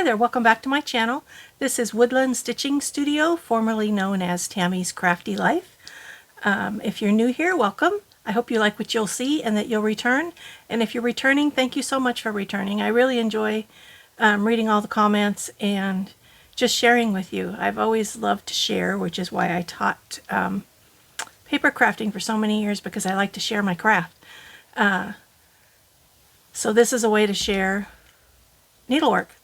Hi there, welcome back to my channel. This is Woodland Stitching Studio, formerly known as Tammy's Crafty Life. If you're new here, welcome. I hope you like what you'll see and that you'll return. And if you're returning, thank you so much for returning. I really enjoy reading all the comments and just sharing with you. I've always loved to share, which is why I taught paper crafting for so many years, because I like to share my craft. So this is a way to share needlework.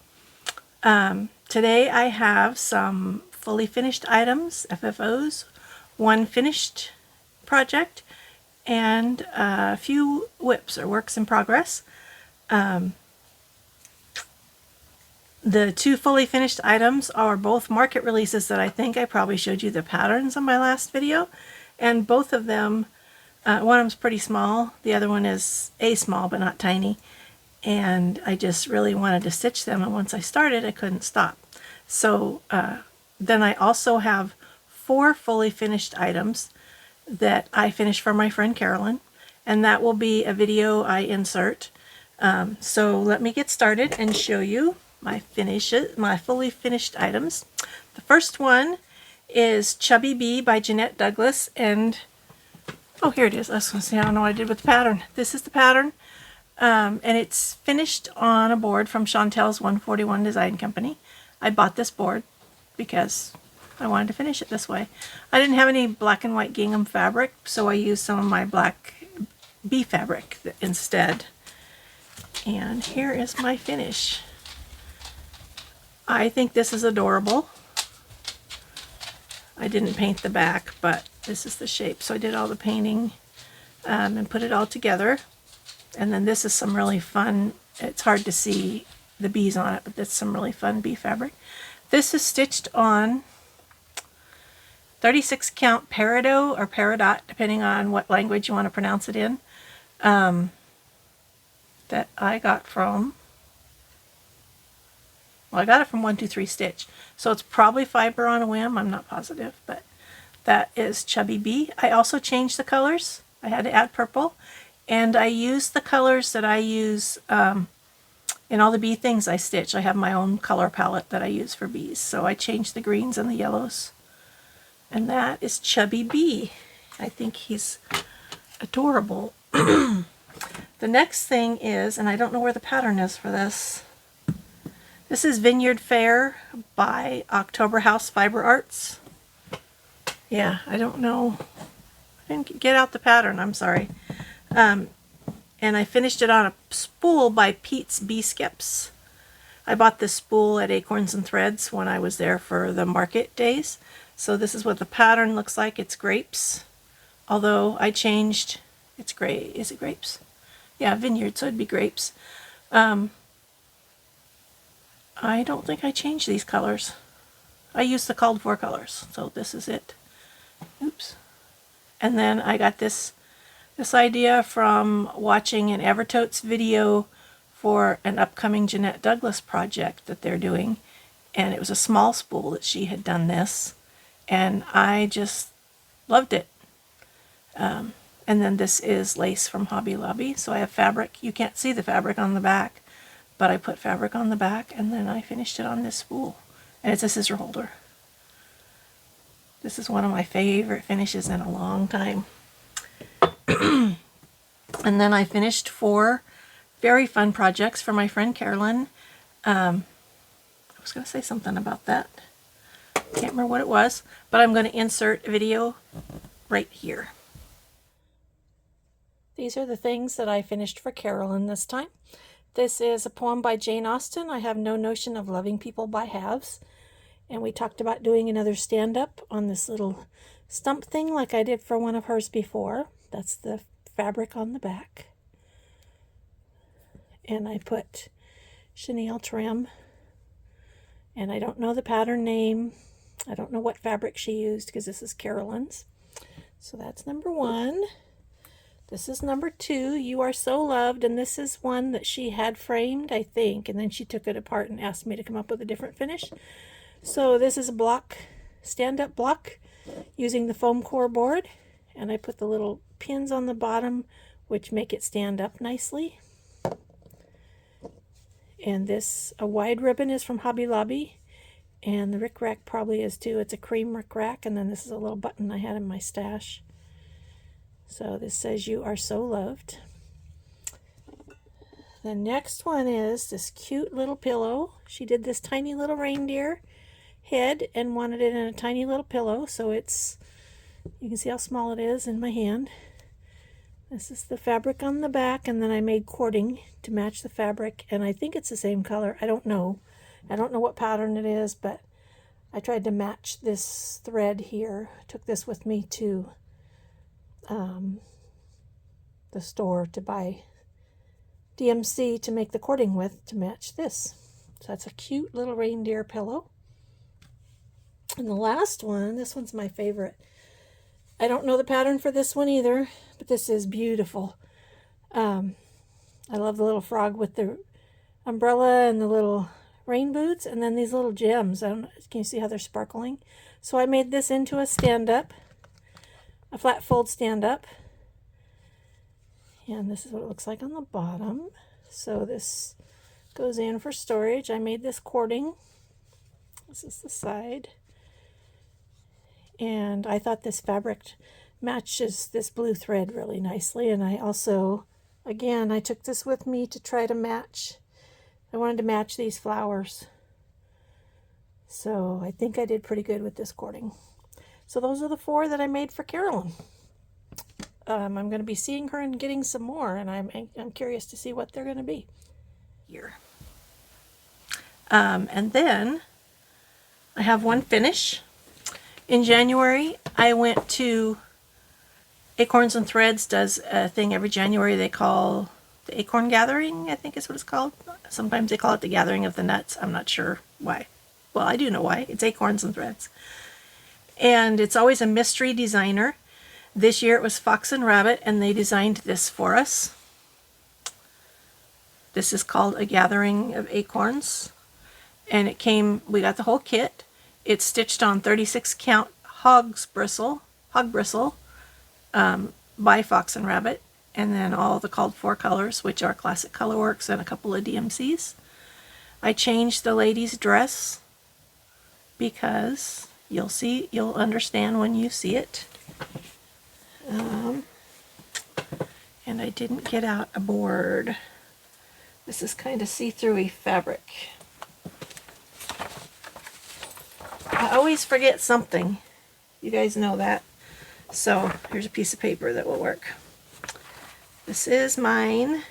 Today I have some fully finished items, FFOs, one finished project, and a few WIPS, or works in progress. The two fully finished items are both market releases that I think I probably showed you the patterns on my last video, and both of them, one of them's pretty small, the other one is small but not tiny. And I just really wanted to stitch them, and once I started I couldn't stop. So then I also have 4 fully finished items that I finished for my friend Carolyn, and that will be a video I insert. So let me get started and show you my fully finished items. The first one is Chubby Bee by Jeanette Douglas, and oh, here it is. I was going to say, I don't know what I did with the pattern. This is the pattern. And it's finished on a board from Chantel's 141 Design Company. I bought this board because I wanted to finish it this way. I didn't have any black and white gingham fabric, so I used some of my black bee fabric instead. And here is my finish. I think this is adorable. I didn't paint the back, but this is the shape, so I did all the painting and put it all together. And then this is some really fun, it's hard to see the bees on it, but that's some really fun bee fabric. This is stitched on 36 count peridot or peridot, depending on what language you want to pronounce it in, that I got from, well, I got it from 123 Stitch. So it's probably fiber on a whim, I'm not positive, but that is Chubby Bee. I also changed the colors. I had to add purple. And I use the colors that I use in all the bee things I stitch. I have my own color palette that I use for bees. So I changed the greens and the yellows. And that is Chubby Bee. I think he's adorable. The next thing is, and I don't know where the pattern is for this. This is Vineyard Fair by October House Fiber Arts. Yeah, I don't know. I didn't get out the pattern, I'm sorry. And I finished it on a spool by Pete's Bee Skips. I bought this spool at Acorns and Threads when I was there for the market days. So this is what the pattern looks like. It's grapes. Although I changed, it's gray. Is it grapes? Yeah, vineyard, so it'd be grapes. I don't think I changed these colors. I used the called for colors, so this is it. Oops. And then I got this idea from watching an Evertotes video for an upcoming Jeanette Douglas project that they're doing, and it was a small spool that she had done this, and I just loved it. And then this is lace from Hobby Lobby, so I have fabric. You can't see the fabric on the back, but I put fabric on the back, and then I finished it on this spool, and it's a scissor holder. This is one of my favorite finishes in a long time. And then I finished 4 very fun projects for my friend Carolyn. I was going to say something about that. Can't remember what it was, but I'm going to insert a video right here. These are the things that I finished for Carolyn this time. This is a poem by Jane Austen. I have no notion of loving people by halves. And we talked about doing another stand-up on this little stump thing like I did for one of hers before. That's the fabric on the back. And I put chenille trim. And I don't know the pattern name. I don't know what fabric she used because this is Carolyn's. So that's number 1. This is number 2, You Are So Loved. And this is one that she had framed, I think. And then she took it apart and asked me to come up with a different finish. So this is a block, stand-up block using the foam core board. And I put the little pins on the bottom which make it stand up nicely. And this, a wide ribbon, is from Hobby Lobby. And the rickrack probably is too. It's a cream rickrack. And then this is a little button I had in my stash. So this says, "You are so loved." The next one is this cute little pillow. She did this tiny little reindeer head and wanted it in a tiny little pillow. So it's, you can see how small it is in my hand. This is the fabric on the back, and then I made cording to match the fabric, and I think it's the same color. I don't know. I don't know what pattern it is, but I tried to match this thread here. Took this with me to the store to buy DMC to make the cording with to match this. So that's a cute little reindeer pillow. And the last one, this one's my favorite. I don't know the pattern for this one either, but this is beautiful. I love the little frog with the umbrella and the little rain boots, and then these little gems. I don't know, can you see how they're sparkling? So I made this into a stand-up, a flat fold stand-up. And this is what it looks like on the bottom. So this goes in for storage. I made this cording. This is the side. And I thought this fabric matches this blue thread really nicely. And I also, again, I took this with me to try to match. I wanted to match these flowers. So I think I did pretty good with this cording. So those are the 4 that I made for Carolyn. I'm going to be seeing her and getting some more, and I'm curious to see what they're going to be here. And then I have one finish. In January, I went to Acorns and Threads does a thing every January they call the Acorn Gathering, I think is what it's called. Sometimes they call it the Gathering of the Nuts. I'm not sure why. Well, I do know why. It's Acorns and Threads. And it's always a mystery designer. This year it was Fox and Rabbit, and they designed this for us. This is called A Gathering of Acorns. And it came, we got the whole kit. It's stitched on 36 count hog bristle by Fox and Rabbit. And then all the called for colors, which are Classic Colorworks and a couple of DMCs. I changed the lady's dress because you'll understand when you see it. And I didn't get out a board. This is kind of see-through-y fabric. I always forget something. You guys know that. So here's a piece of paper that will work. This is mine.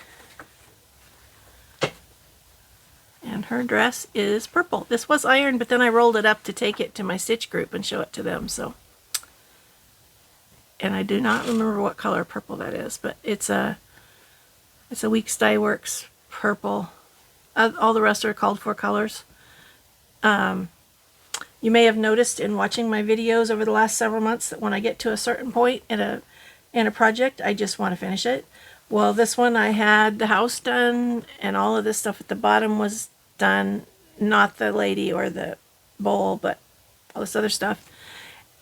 And her dress is purple. This was ironed, but then I rolled it up to take it to my stitch group and show it to them. So, and I do not remember what color purple that is, but it's a Weeks Dye Works purple. All the rest are called for colors. You may have noticed in watching my videos over the last several months that when I get to a certain point in a project, I just want to finish it. Well, this one I had the house done, and all of this stuff at the bottom was done. Not the lady or the bowl, but all this other stuff.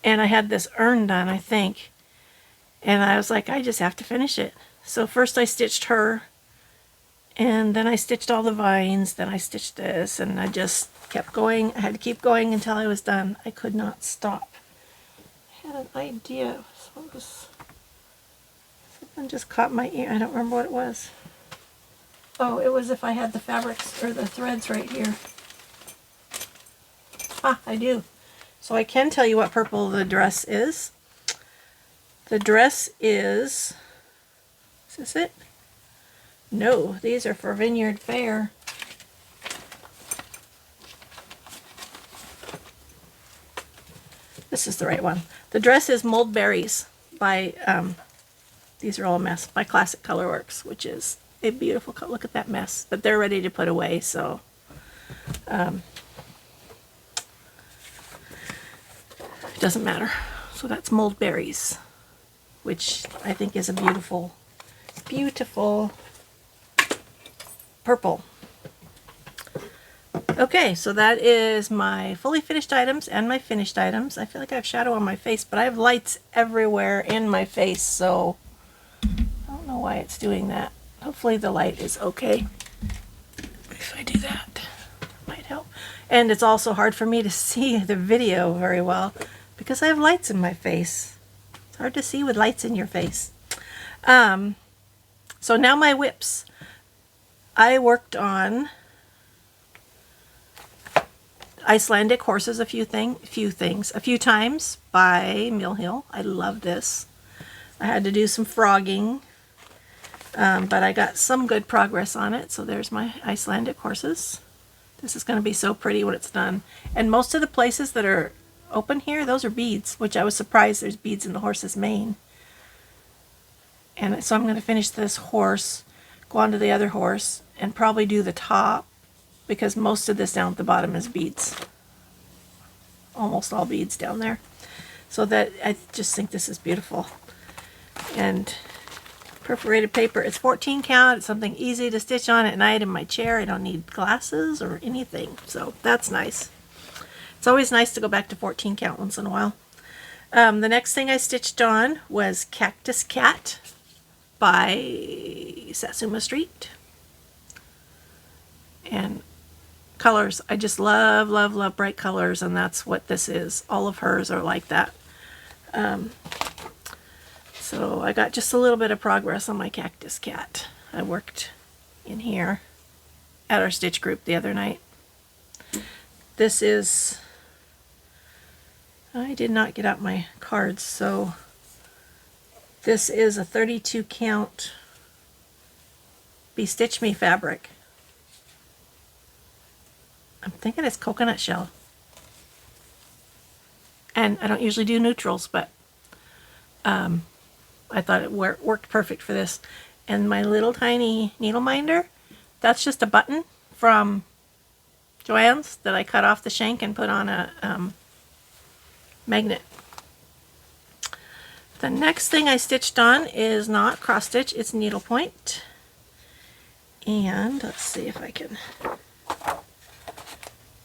And I had this urn done, I think. And I was like, I just have to finish it. So first I stitched her, and then I stitched all the vines, then I stitched this, and I just kept going. I had to keep going until I was done. I could not stop. I had an idea. Something just caught my ear. I don't remember what it was. Oh, it was if I had the fabrics or the threads right here. Ah, I do. So I can tell you what purple the dress is. The dress is this it? No, these are for Vineyard Fair. This is the right one. The dress is Mold Berries by, these are all a mess, by Classic Colorworks, which is a beautiful color. Look at that mess. But they're ready to put away, so it doesn't matter. So that's Mold Berries, which I think is a beautiful, beautiful purple. Okay, so that is my fully finished items and my finished items. I feel like I have shadow on my face, but I have lights everywhere in my face, so I don't know why it's doing that. Hopefully the light is okay if I do that. And it's also hard for me to see the video very well because I have lights in my face. It's hard to see with lights in your face. So now my WIPS. I worked on Icelandic horses a few times by Mill Hill. I love this. I had to do some frogging, but I got some good progress on it. So there's my Icelandic horses. This is going to be so pretty when it's done. And most of the places that are open here, those are beads, which I was surprised there's beads in the horse's mane. And so I'm going to finish this horse, go on to the other horse, and probably do the top, because most of this down at the bottom is beads. Almost all beads down there. So that, I just think this is beautiful. And perforated paper, it's 14 count, it's something easy to stitch on at night in my chair. I don't need glasses or anything, so that's nice. It's always nice to go back to 14 count once in a while. The next thing I stitched on was Cactus Cat by Satsuma Street. And colors, I just love, love, love bright colors, and that's what this is. All of hers are like that. So I got just a little bit of progress on my Cactus Cat. I worked in here at our stitch group the other night. This is, I did not get out my cards, so this is a 32 count Be Stitch Me fabric. I'm thinking it's coconut shell. And I don't usually do neutrals, but I thought it worked perfect for this. And my little tiny needle minder, that's just a button from Joann's that I cut off the shank and put on a magnet. The next thing I stitched on is not cross stitch, it's needlepoint. And let's see if I can.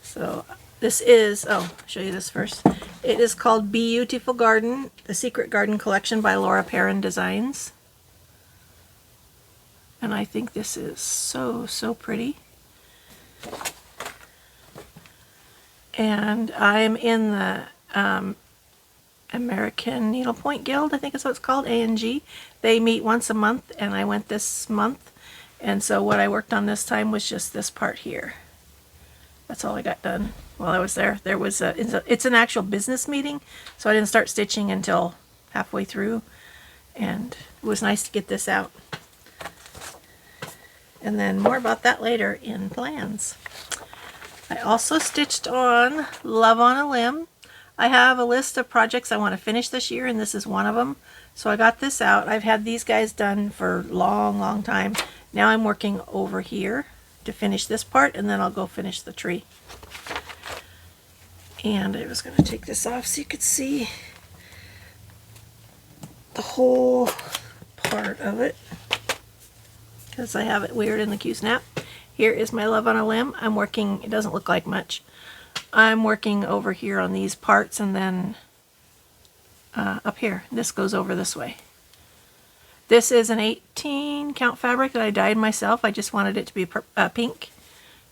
So this is, I'll show you this first. It is called Beautiful Garden, the Secret Garden Collection by Laura Perrin Designs. And I think this is so, so pretty. And I'm in the American Needlepoint Guild, I think is what it's called, ANG. They meet once a month, and I went this month. And so what I worked on this time was just this part here. That's all I got done while I was there. There was it's an actual business meeting, so I didn't start stitching until halfway through, and it was nice to get this out. And then more about that later in plans. I also stitched on Love on a Limb. I have a list of projects I want to finish this year, and this is one of them. So I got this out. I've had these guys done for a long, long time. Now I'm working over here to finish this part, and then I'll go finish the tree. And I was going to take this off so you could see the whole part of it, because I have it weird in the Q-snap. Here is my Love on a Limb. I'm working, it doesn't look like much. I'm working over here on these parts, and then up here. This goes over this way. This is an 18 count fabric that I dyed myself. I just wanted it to be pink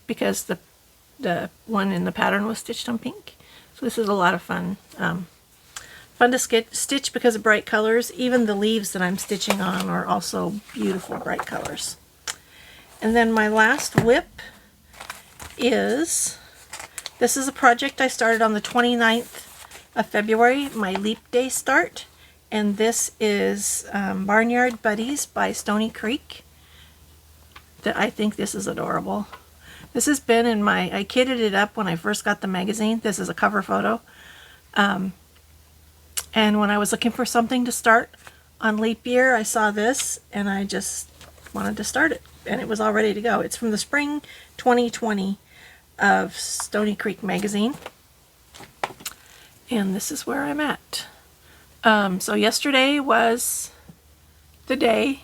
because the one in the pattern was stitched on pink. So this is a lot of fun. Fun to stitch because of bright colors. Even the leaves that I'm stitching on are also beautiful bright colors. And then my last WIP is, this is a project I started on the 29th of February, my Leap Day start. And this is Barnyard Buddies by Stony Creek. I think this is adorable. This has been in my, I kitted it up when I first got the magazine. This is a cover photo. And when I was looking for something to start on leap year, I saw this and I just wanted to start it. And it was all ready to go. It's from the spring 2020 of Stony Creek magazine. And this is where I'm at. So yesterday was the day.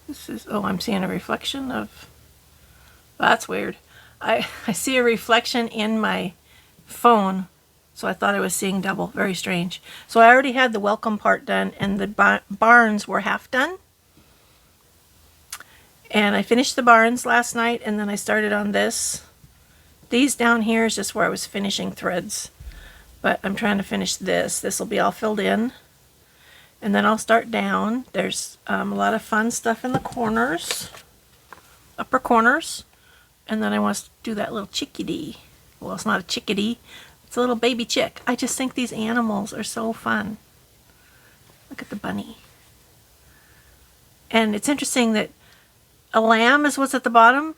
This is, oh, I'm seeing a reflection of, well, that's weird. I see a reflection in my phone, so I thought I was seeing double. Very strange. So I already had the welcome part done, and the barns were half done. And I finished the barns last night, and then I started on this These down here is just where I was finishing threads, but I'm trying to finish this. This will be all filled in, and then I'll start down. There's a lot of fun stuff in the corners, upper corners, and then I want to do that little chickadee. Well, it's not a chickadee, it's a little baby chick. I just think these animals are so fun. Look at the bunny. And it's interesting that a lamb is what's at the bottom.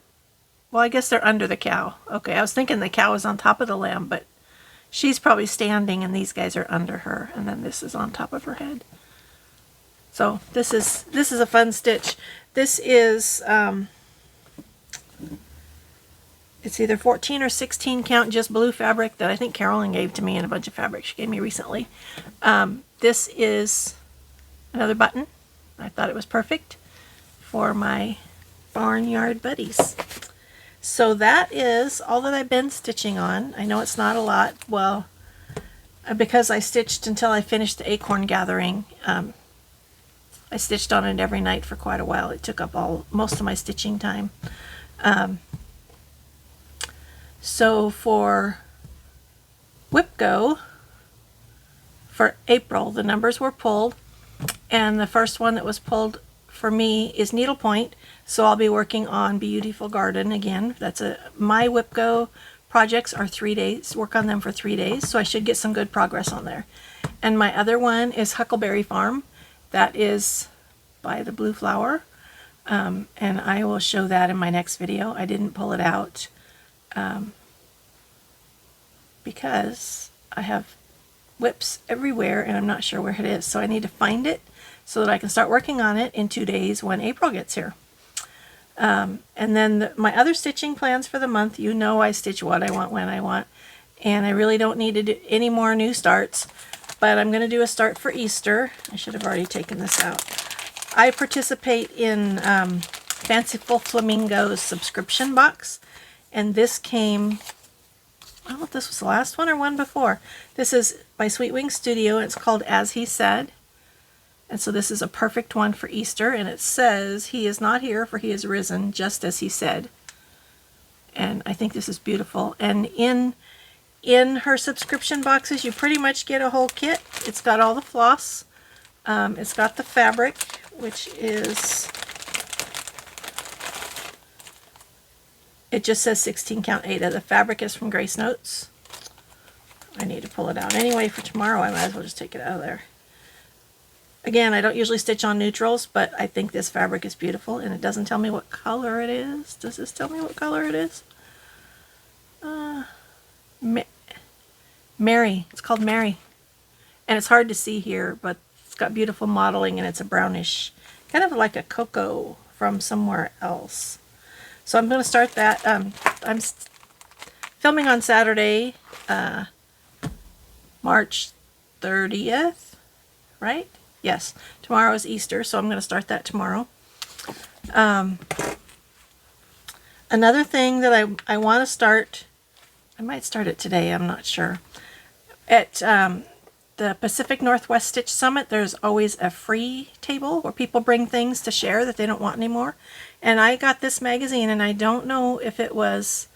Well, I guess they're under the cow. Okay, I was thinking the cow is on top of the lamb, but she's probably standing and these guys are under her, and then this is on top of her head. So this is a fun stitch. This is it's either 14 or 16 count just blue fabric that I think Carolyn gave to me, and a bunch of fabric she gave me recently. This is another button. I thought it was perfect for my Barnyard Buddies. So that is all that I've been stitching on. I know it's not a lot. Well, because I stitched until I finished the acorn gathering, I stitched on it every night for quite a while. It took up most of my stitching time. So for WIPGO, for April, the numbers were pulled, and the first one that was pulled for me is needlepoint, so I'll be working on Beautiful Garden again. My WIPGO projects are 3 days, work on them for 3 days, so I should get some good progress on there. And my other one is Huckleberry Farm. That is by the Blue Flower, and I will show that in my next video. I didn't pull it out because I have WIPS everywhere and I'm not sure where it is, so I need to find it so that I can start working on it in 2 days when April gets here. And then my other stitching plans for the month, you know I stitch what I want when I want, and I really don't need to do any more new starts, but I'm going to do a start for Easter. I should have already taken this out. I participate in Fancyful Flamingo's subscription box, and this came, I don't know if this was the last one or one before. This is by Sweet Wing Studio, and it's called As He Said. And so this is a perfect one for Easter, and it says, "He is not here, for he is risen, just as he said." And I think this is beautiful. And in her subscription boxes, you pretty much get a whole kit. It's got all the floss. It's got the fabric, which is, it just says 16 count 8. The fabric is from Grace Notes. I need to pull it out anyway for tomorrow. I might as well just take it out of there. Again, I don't usually stitch on neutrals, but I think this fabric is beautiful, and it doesn't tell me what color it is. Does this tell me what color it is? Mary. It's called Mary. And it's hard to see here, but it's got beautiful modeling, and it's a brownish, kind of like a cocoa from somewhere else. So I'm going to start that. I'm filming on Saturday, March 30th, right? Yes, tomorrow is Easter, so I'm going to start that tomorrow. Another thing that I want to start, I might start it today, I'm not sure. At the Pacific Northwest Stitch Summit, there's always a free table where people bring things to share that they don't want anymore. And I got this magazine, and I don't know if it was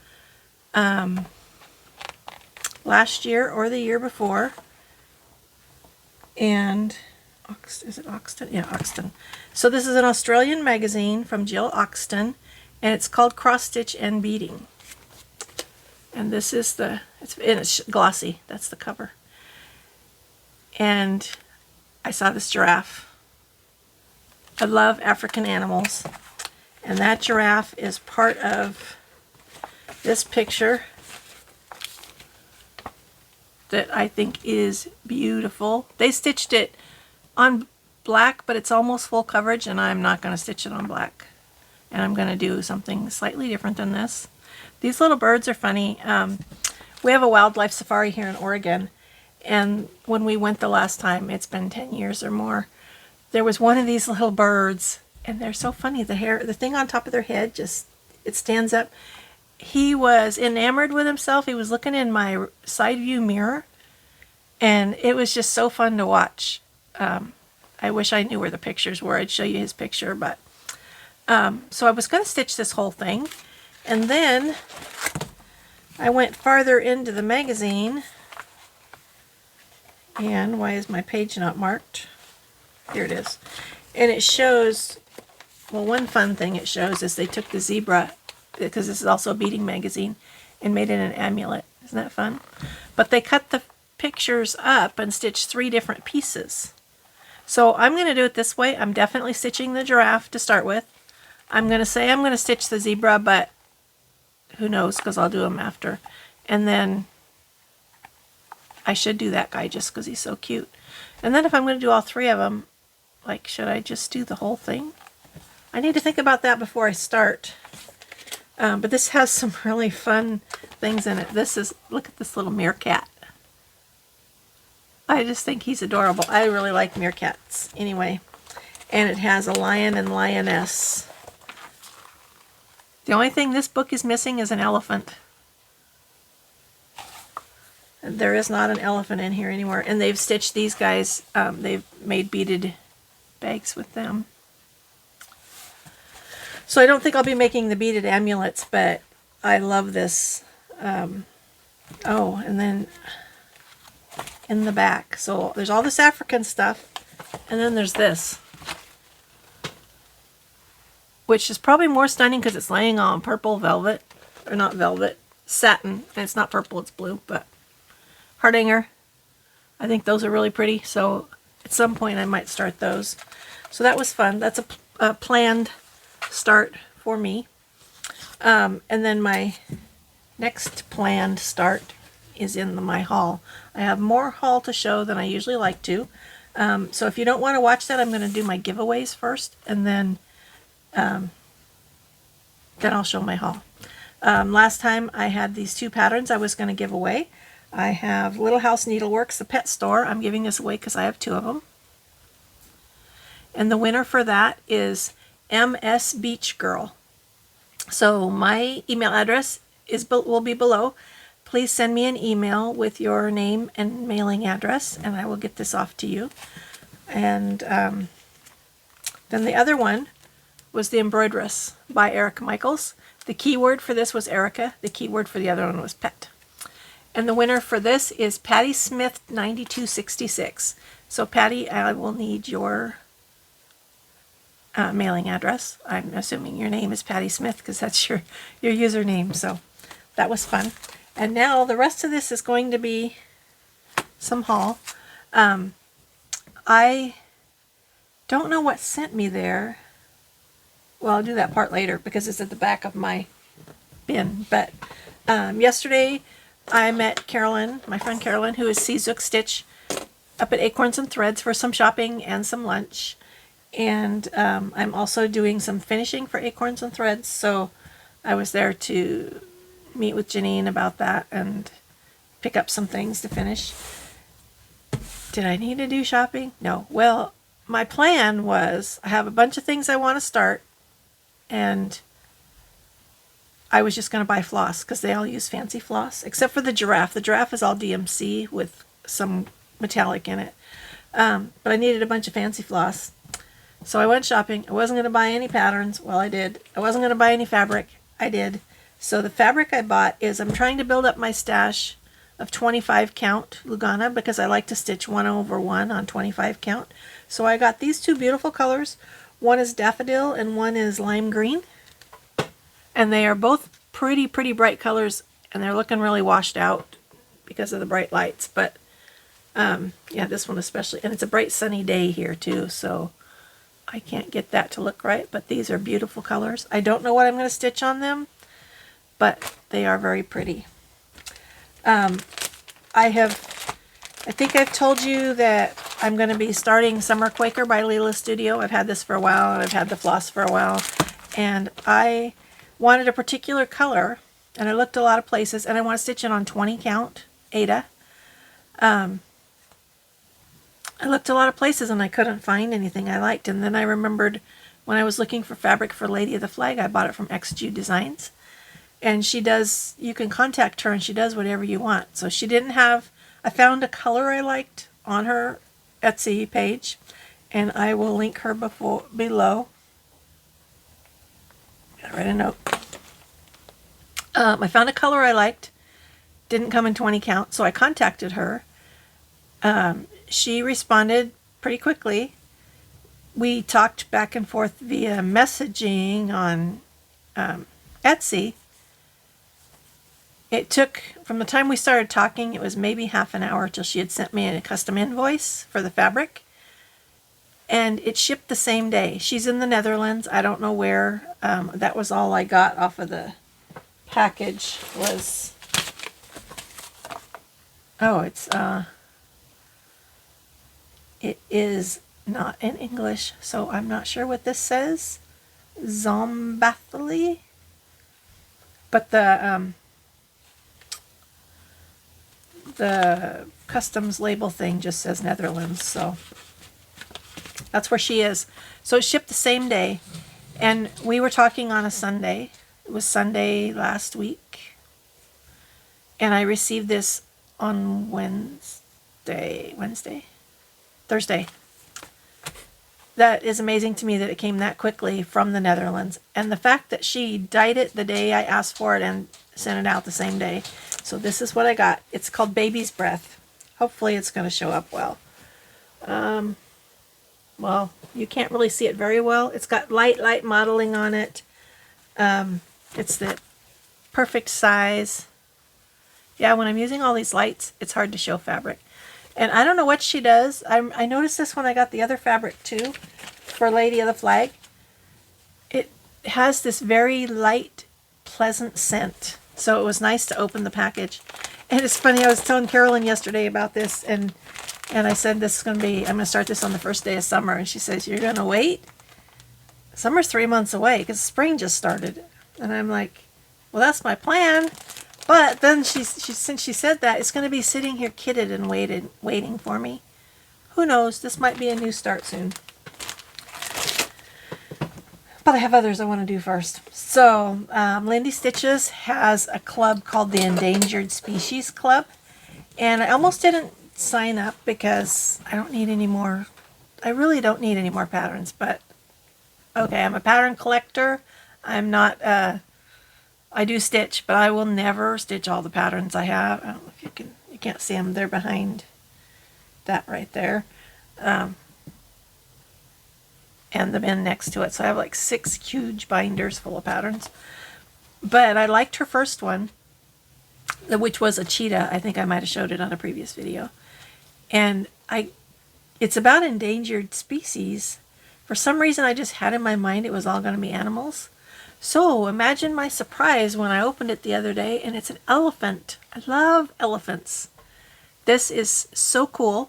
last year or the year before. And is it Oxton? Yeah, Oxton. So this is an Australian magazine from Jill Oxton, and it's called Cross Stitch and Beading. And this is it's glossy. That's the cover. And I saw this giraffe. I love African animals, and that giraffe is part of this picture that I think is beautiful. They stitched it on black, but it's almost full coverage, and I'm not going to stitch it on black. And I'm going to do something slightly different than this. These little birds are funny. We have a wildlife safari here in Oregon, and when we went the last time, it's been 10 years or more, there was one of these little birds, and they're so funny. The thing on top of their head, it stands up. He was enamored with himself. He was looking in my side view mirror, and it was just so fun to watch. I wish I knew where the pictures were. I'd show you his picture, but so I was going to stitch this whole thing, and then I went farther into the magazine, and why is my page not marked? Here it is. And it shows, well, one fun thing it shows is they took the zebra, because this is also a beading magazine, and made it an amulet. Isn't that fun? But they cut the pictures up and stitched 3 different pieces. So I'm going to do it this way. I'm definitely stitching the giraffe to start with. I'm going to say I'm going to stitch the zebra, but who knows, because I'll do them after. And then I should do that guy just because he's so cute. And then if I'm going to do all 3 of them, like, should I just do the whole thing? I need to think about that before I start. But this has some really fun things in it. This is, look at this little meerkat. I just think he's adorable. I really like meerkats anyway. And it has a lion and lioness. The only thing this book is missing is an elephant. There is not an elephant in here anymore. And they've stitched these guys. They've made beaded bags with them. So I don't think I'll be making the beaded amulets, but I love this. Oh, and then in the back. So there's all this African stuff, and then there's this, which is probably more stunning because it's laying on purple velvet, or not velvet, satin. And it's not purple, it's blue, but Hardanger. I think those are really pretty, so at some point I might start those. So that was fun. That's a planned start for me. And then my next planned start is in my haul. I have more haul to show than I usually like to. So if you don't want to watch that, I'm going to do my giveaways first, and then I'll show my haul. Last time I had these 2 patterns I was going to give away. I have Little House Needleworks, the pet store. I'm giving this away because I have 2 of them. And the winner for that is MS Beach Girl. So my email address will be below. Please send me an email with your name and mailing address, and I will get this off to you. And then the other one was The Embroideress by Erica Michaels. The keyword for this was Erica. The keyword for the other one was pet. And the winner for this is Patty Smith 9266. So Patty, I will need your mailing address. I'm assuming your name is Patty Smith because that's your username. So that was fun. And now the rest of this is going to be some haul. I don't know what sent me there. Well, I'll do that part later because it's at the back of my bin. But yesterday I met Carolyn, my friend Carolyn, who is Zook Stitch, up at Acorns and Threads for some shopping and some lunch. And I'm also doing some finishing for Acorns and Threads, so I was there to meet with Janine about that and pick up some things to finish. Did I need to do shopping? No. Well, my plan was I have a bunch of things I want to start, and I was just going to buy floss because they all use fancy floss, except for the giraffe. The giraffe is all DMC with some metallic in it. But I needed a bunch of fancy floss. So I went shopping. I wasn't going to buy any patterns. Well, I did. I wasn't going to buy any fabric. I did. So the fabric I bought is, I'm trying to build up my stash of 25 count Lugana because I like to stitch 1/1 on 25 count. So I got these 2 beautiful colors. One is daffodil and one is lime green. And they are both pretty bright colors, and they're looking really washed out because of the bright lights. But yeah, this one especially. And it's a bright sunny day here too, so I can't get that to look right, but these are beautiful colors. I don't know what I'm going to stitch on them, but they are very pretty. I think I've told you that I'm going to be starting Summer Quaker by Leela's Studio. I've had this for a while, and I've had the floss for a while, and I wanted a particular color, and I looked a lot of places, and I want to stitch it on 20 count Ada. I looked a lot of places and I couldn't find anything I liked, and then I remembered when I was looking for fabric for Lady of the Flag, I bought it from XG Designs, and she does, you can contact her and she does whatever you want. So she didn't have, I found a color I liked on her Etsy page, and I will link her below. Gotta write a note. I found a color I liked, didn't come in 20 count, so I contacted her. She responded pretty quickly. We talked back and forth via messaging on Etsy. It took, from the time we started talking, it was maybe half an hour till she had sent me a custom invoice for the fabric. And it shipped the same day. She's in the Netherlands. I don't know where. That was all I got off of the package was... Oh, it is not in English, so I'm not sure what this says. Zombathly? But the customs label thing just says Netherlands, so that's where she is. So it shipped the same day, and we were talking on a Sunday. It was Sunday last week, and I received this on Thursday. That is amazing to me that it came that quickly from the Netherlands, and the fact that she dyed it the day I asked for it and sent it out the same day. So this is what I got. It's called Baby's Breath. Hopefully it's going to show up well. Well, you can't really see it very well. It's got light modeling on it. It's the perfect size. Yeah, when I'm using all these lights, it's hard to show fabric. And I don't know what she does. I noticed this when I got the other fabric too, for Lady of the Flag. It has this very light, pleasant scent. So it was nice to open the package. And it's funny, I was telling Carolyn yesterday about this, and I said this is going to be, I'm going to start this on the first day of summer. And she says, you're going to wait? Summer's 3 months away because spring just started. And I'm like, well, that's my plan. But then since she said that, it's going to be sitting here kitted and waiting for me. Who knows? This might be a new start soon. But I have others I want to do first. So, Lindy Stitches has a club called the Endangered Species Club. And I almost didn't sign up because I don't need any more. I really don't need any more patterns. But, okay, I'm a pattern collector. I'm not... I do stitch, but I will never stitch all the patterns I have. I don't know if you can't see them. They're behind that right there. And the bin next to it. So I have like 6 huge binders full of patterns. But I liked her first one, which was a cheetah. I think I might have showed it on a previous video. And it's about endangered species. For some reason, I just had in my mind it was all going to be animals. So imagine my surprise when I opened it the other day and it's an elephant. I love elephants. This is so cool.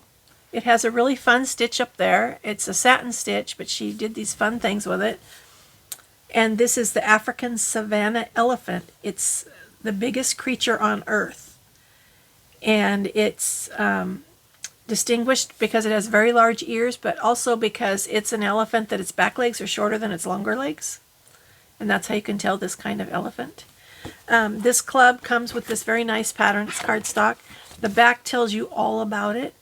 It has a really fun stitch up there. It's a satin stitch, but she did these fun things with it. And this is the African savanna elephant. It's the biggest creature on earth. And it's distinguished because it has very large ears, but also because it's an elephant that its back legs are shorter than its longer legs. And that's how you can tell this kind of elephant. This club comes with this very nice pattern. It's cardstock. The back tells you all about it.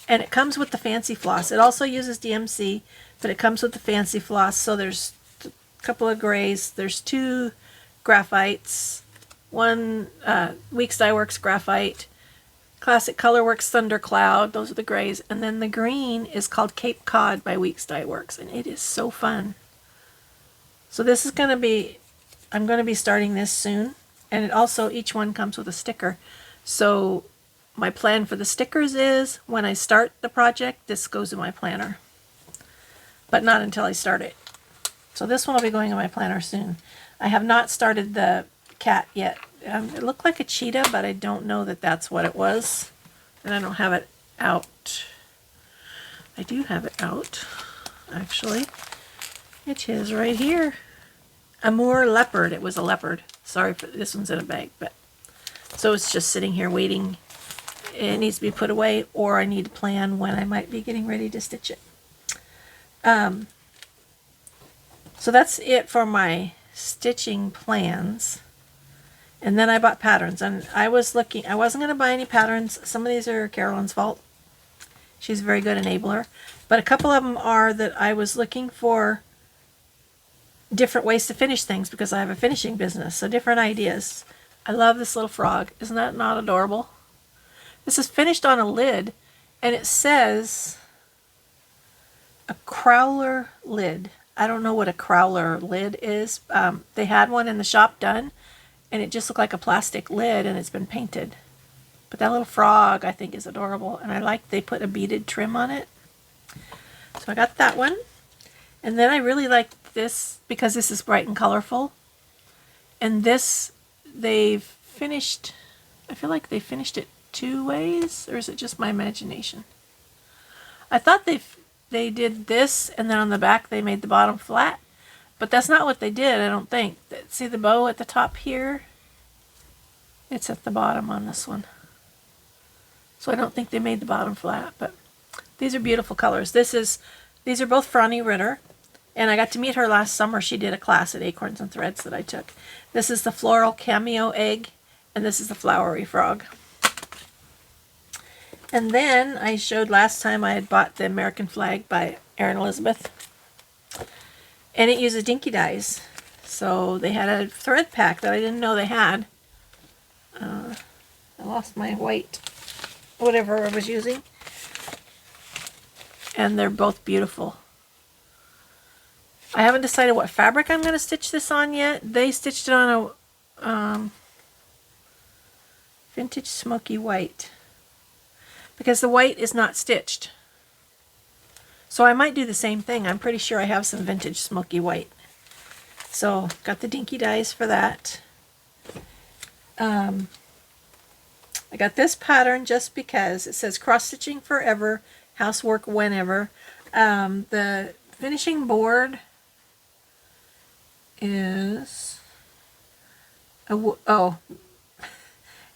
And it comes with the fancy floss. It also uses DMC, but it comes with the fancy floss. So there's a couple of grays. There's 2 graphites. 1 Weeks Dye Works graphite. Classic Colorworks Thundercloud. Those are the grays. And then the green is called Cape Cod by Weeks Dye Works. And it is so fun. So this is going to be, I'm going to be starting this soon. And it also, each one comes with a sticker. So my plan for the stickers is when I start the project, this goes in my planner. But not until I start it. So this one will be going in my planner soon. I have not started the cat yet. It looked like a cheetah, but I don't know that that's what it was. And I don't have it out. I do have it out, actually. It is right here. Amour leopard. It was a leopard. Sorry for this one's in a bag, but so it's just sitting here waiting. It needs to be put away, or I need to plan when I might be getting ready to stitch it. So that's it for my stitching plans. And then I bought patterns, and I was looking. I wasn't going to buy any patterns. Some of these are Carolyn's fault. She's a very good enabler, but a couple of them are that I was looking for different ways to finish things because I have a finishing business, so different ideas. I love this little frog. Isn't that not adorable? This is finished on a lid, and it says a crowler lid. I don't know what a crowler lid is. They had one in the shop done, and it just looked like a plastic lid, and it's been painted. But that little frog, I think, is adorable, and I like they put a beaded trim on it. So I got that one. And then I really like this because this is bright and colorful. And this, they've finished, I feel like they finished it 2 ways, or is it just my imagination? I thought they did this, and then on the back they made the bottom flat, but that's not what they did, I don't think. See the bow at the top here? It's at the bottom on this one. So I don't think they made the bottom flat, but these are beautiful colors. These are both Franny Ritter, and I got to meet her last summer. She did a class at Acorns and Threads that I took. This is the Floral Cameo Egg, and this is the Flowery Frog. And then I showed last time I had bought the American Flag by Erin Elizabeth, and it uses dinky dyes. So they had a thread pack that I didn't know they had. I lost my white, whatever I was using. And they're both beautiful. I haven't decided what fabric I'm going to stitch this on yet. They stitched it on a vintage smoky white, because the white is not stitched. So I might do the same thing. I'm pretty sure I have some vintage smoky white. So got the dinky dyes for that. I got this pattern just because it says cross stitching forever, housework whenever. The finishing board is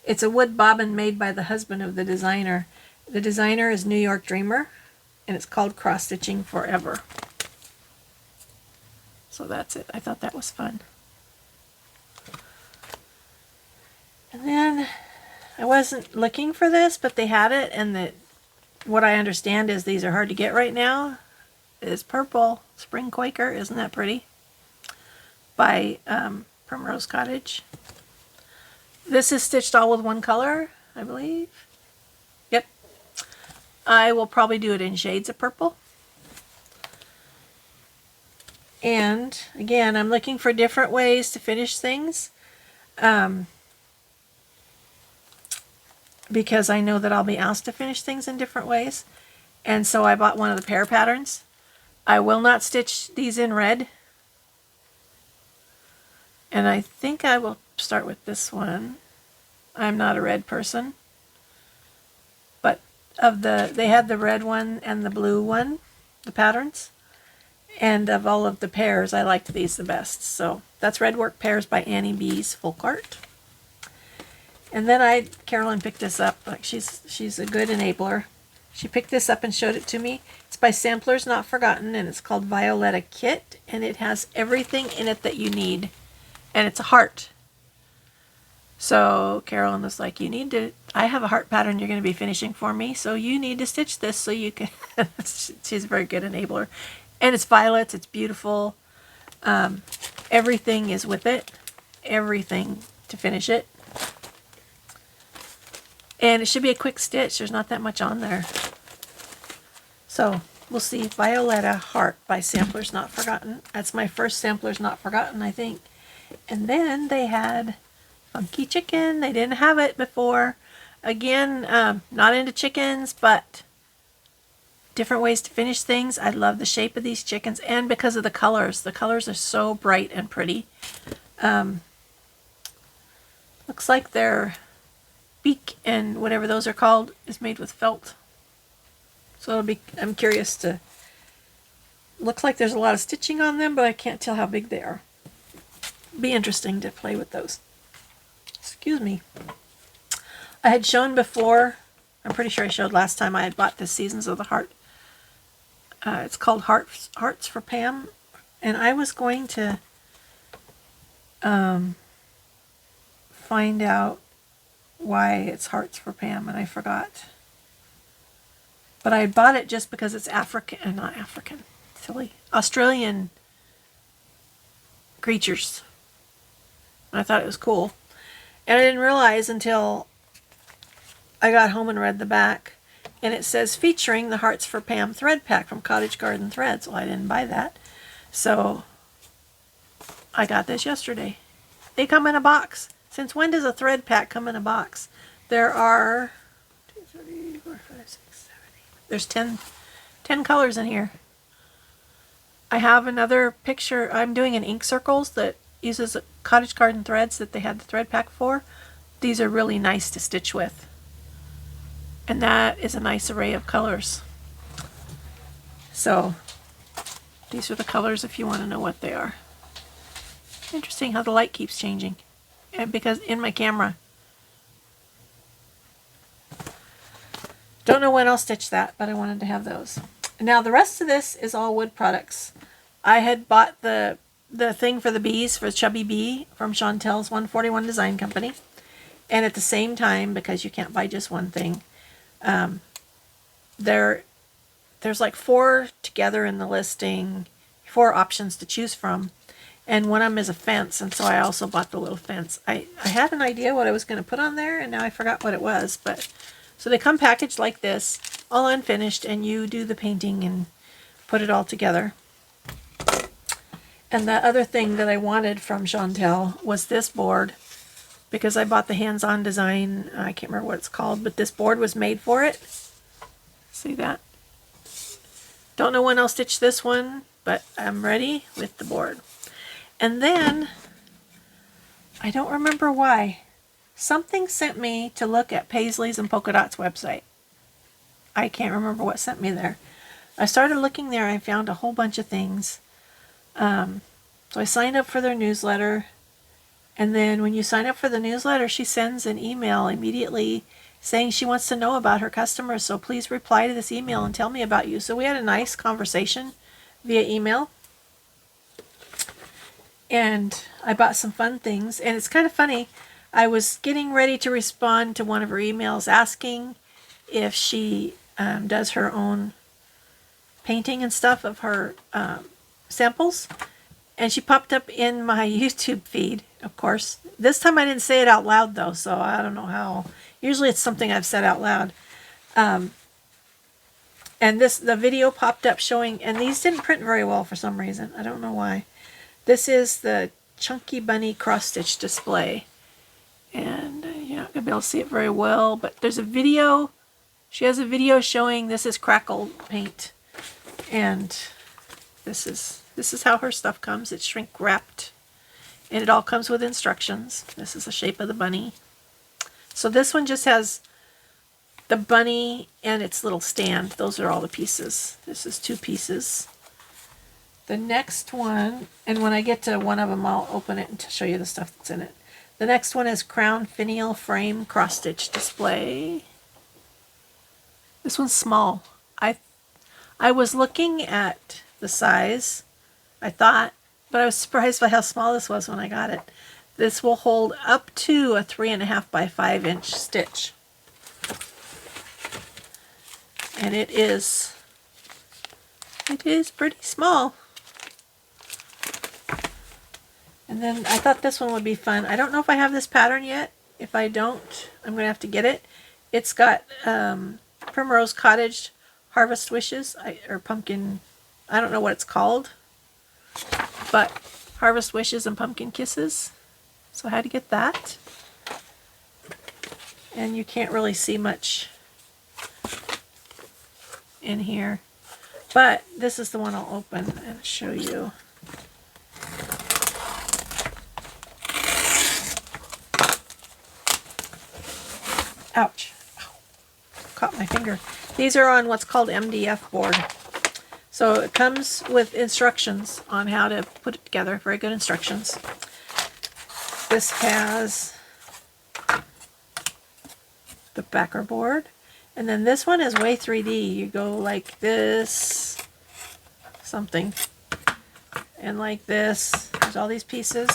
it's a wood bobbin made by the husband of the designer. The designer is New York Dreamer, and it's called Cross Stitching Forever. So that's it. I thought that was fun. And then I wasn't looking for this, but they had it, and what I understand is these are hard to get right now. Is purple Spring Quaker. Isn't that pretty? By Primrose Cottage. This is stitched all with one color, I believe. Yep. I will probably do it in shades of purple. And again, I'm looking for different ways to finish things. Because I know that I'll be asked to finish things in different ways. And so I bought one of the pear patterns. I will not stitch these in red. And I think I will start with this one. I'm not a red person. But they had the red one and the blue one, the patterns. And of all of the pears, I liked these the best. So that's Red Work Pears by Annie B's Full Cart. And then Carolyn picked this up. Like she's a good enabler. She picked this up and showed it to me. It's by Samplers Not Forgotten, and it's called Violeta Kit, and it has everything in it that you need. And it's a heart. So Carolyn was like, I have a heart pattern you're going to be finishing for me, so you need to stitch this so you can. She's a very good enabler. And it's violets, it's beautiful. Everything is with it. Everything to finish it. And it should be a quick stitch. There's not that much on there. So we'll see. Violeta Heart by Samplers Not Forgotten. That's my first Samplers Not Forgotten, I think. And then they had Funky Chicken. They didn't have it before. Again, not into chickens, but different ways to finish things. I love the shape of these chickens, and because of the colors. The colors are so bright and pretty. Looks like their beak and whatever those are called is made with felt. So I'm curious to, looks like there's a lot of stitching on them, but I can't tell how big they are. Be interesting to play with those. Excuse me. I had shown before, I'm pretty sure I showed last time I had bought the Seasons of the Heart. It's called Hearts for Pam, and I was going to find out why it's Hearts for Pam, and I forgot. But I bought it just because it's Australian creatures. I thought it was cool. And I didn't realize until I got home and read the back, and it says featuring the Hearts for Pam thread pack from Cottage Garden Threads. Well, I didn't buy that, so I got this yesterday. They come in a box. Since when does a thread pack come in a box? There are 2, 3, 4, 5, 6, 7, 8. There's 10 colors in here. I have another picture. I'm doing an ink circles that uses Cottage Garden threads that they had the thread pack for. These are really nice to stitch with. And that is a nice array of colors. So these are the colors if you want to know what they are. Interesting how the light keeps changing. And because in my camera. Don't know when I'll stitch that, but I wanted to have those. Now the rest of this is all wood products. I had bought the thing for the bees, for Chubby Bee from Chantel's 141 Design Company. And at the same time, because you can't buy just one thing, there's like 4 together in the listing, 4 options to choose from. And one of them is a fence, and so I also bought the little fence. I had an idea what I was going to put on there, and now I forgot what it was. But so they come packaged like this, all unfinished, and you do the painting and put it all together. And the other thing that I wanted from Chantel was this board, because I bought the hands-on design. I can't remember what it's called, but this board was made for it. See that? Don't know when I'll stitch this one, but I'm ready with the board. And then, I don't remember why, something sent me to look at Paisleys and Polka Dot's website. I can't remember what sent me there. I started looking there and I found a whole bunch of things. So I signed up for their newsletter. And then when you sign up for the newsletter, she sends an email immediately saying she wants to know about her customers. So please reply to this email and tell me about you. So we had a nice conversation via email. And I bought some fun things. And it's kind of funny. I was getting ready to respond to one of her emails asking if she does her own painting and stuff of her samples. And she popped up in my YouTube feed, of course. This time I didn't say it out loud, though, so I don't know how. Usually it's something I've said out loud. And the video popped up showing, and these didn't print very well for some reason. I don't know why. This is the Chunky Bunny cross-stitch display. And you're not going to be able to see it very well, but there's a video. She has a video showing this is crackled paint. And this is how her stuff comes. It's shrink wrapped. And it all comes with instructions. This is the shape of the bunny. So this one just has the bunny and its little stand. Those are all the pieces. This is 2 pieces. The next one, and when I get to one of them, I'll open it and show you the stuff that's in it. The next one is Crown Finial Frame Cross-Stitch Display. This one's small. I was looking at the size, I thought, but I was surprised by how small this was when I got it. This will hold up to a 3.5 by 5 inch stitch. And it is pretty small. And then I thought this one would be fun. I don't know if I have this pattern yet. If I don't, I'm going to have to get it. It's got Primrose Cottage Harvest Wishes, or pumpkin, I don't know what it's called, but Harvest Wishes and Pumpkin Kisses. So I had to get that. And you can't really see much in here. But this is the one I'll open and show you. Ouch. Ow. Caught my finger. These are on what's called MDF board. So it comes with instructions on how to put it together. Very good instructions. This has the backer board. And then this one is way 3D. You go like this, something, and like this. There's all these pieces.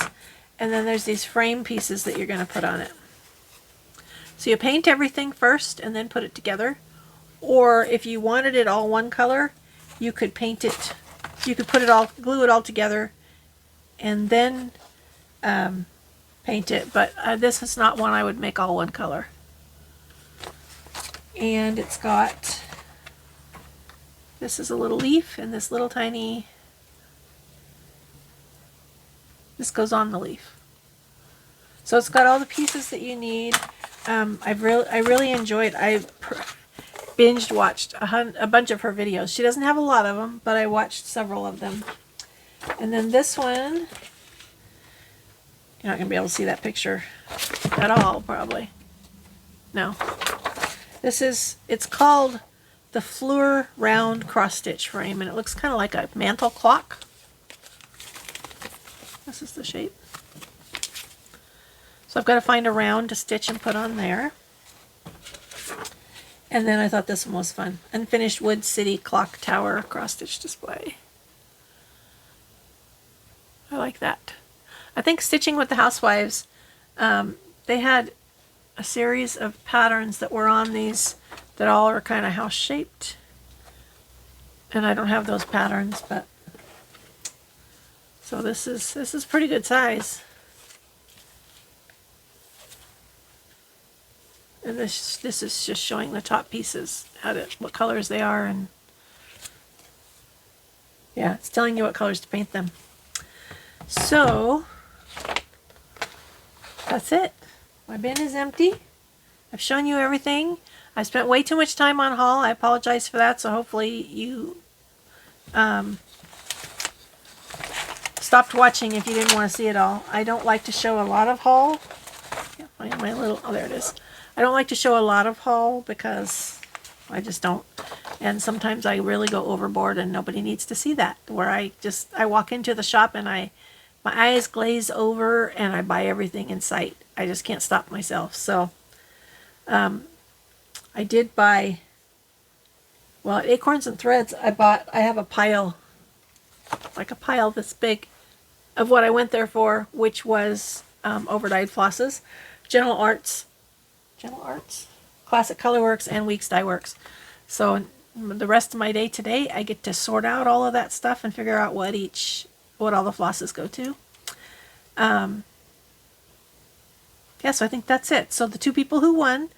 And then there's these frame pieces that you're going to put on it. So you paint everything first and then put it together. Or if you wanted it all one color, you could paint it, you could put it all, glue it all together, and then paint it, but this is not one I would make all one color. And it's got, this is a little leaf and this little tiny, this goes on the leaf. So it's got all the pieces that you need. I really enjoyed, I binged watched a bunch of her videos. She doesn't have a lot of them, but I watched several of them. And then this one, you're not going to be able to see that picture at all, probably. No. This is, it's called the Fleur Round Cross Stitch Frame, and it looks kind of like a mantle clock. This is the shape. So I've got to find a round to stitch and put on there. And then I thought this one was fun. Unfinished Wood City Clock Tower Cross Stitch Display. I like that. I think Stitching with the Housewives, they had a series of patterns that were on these that all are kind of house shaped. And I don't have those patterns, but so this is pretty good size. And this is just showing the top pieces, what colors they are, and yeah, it's telling you what colors to paint them. So that's it. My bin is empty. I've shown you everything. I spent way too much time on haul. I apologize for that. So hopefully you stopped watching if you didn't want to see it all. I don't like to show a lot of haul. Can't find my little, oh, there it is. I don't like to show a lot of haul because I just don't. And sometimes I really go overboard and nobody needs to see that. Where I walk into the shop and my eyes glaze over and I buy everything in sight. I just can't stop myself. So I did buy, well, at Acorns and Threads, I have a pile, like a pile this big of what I went there for, which was overdyed flosses, Gentle Arts, Classic Colorworks, and Weeks Dye Works. So the rest of my day today, I get to sort out all of that stuff and figure out what all the flosses go to. Yeah, so I think that's it. So the two people who won,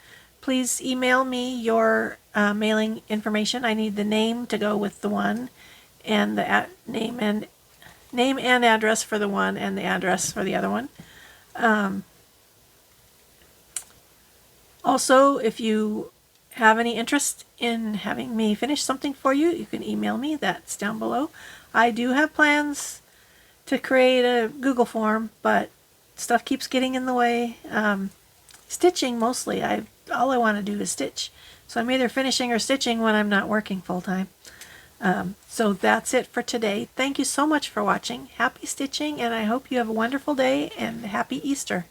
please email me your mailing information. I need the name to go with the one, and the name and address for the one, and the address for the other one. Also, if you have any interest in having me finish something for you, you can email me. That's down below. I do have plans to create a Google form, but stuff keeps getting in the way. Stitching mostly. All I want to do is stitch. So I'm either finishing or stitching when I'm not working full time. So that's it for today. Thank you so much for watching. Happy stitching, and I hope you have a wonderful day and happy Easter.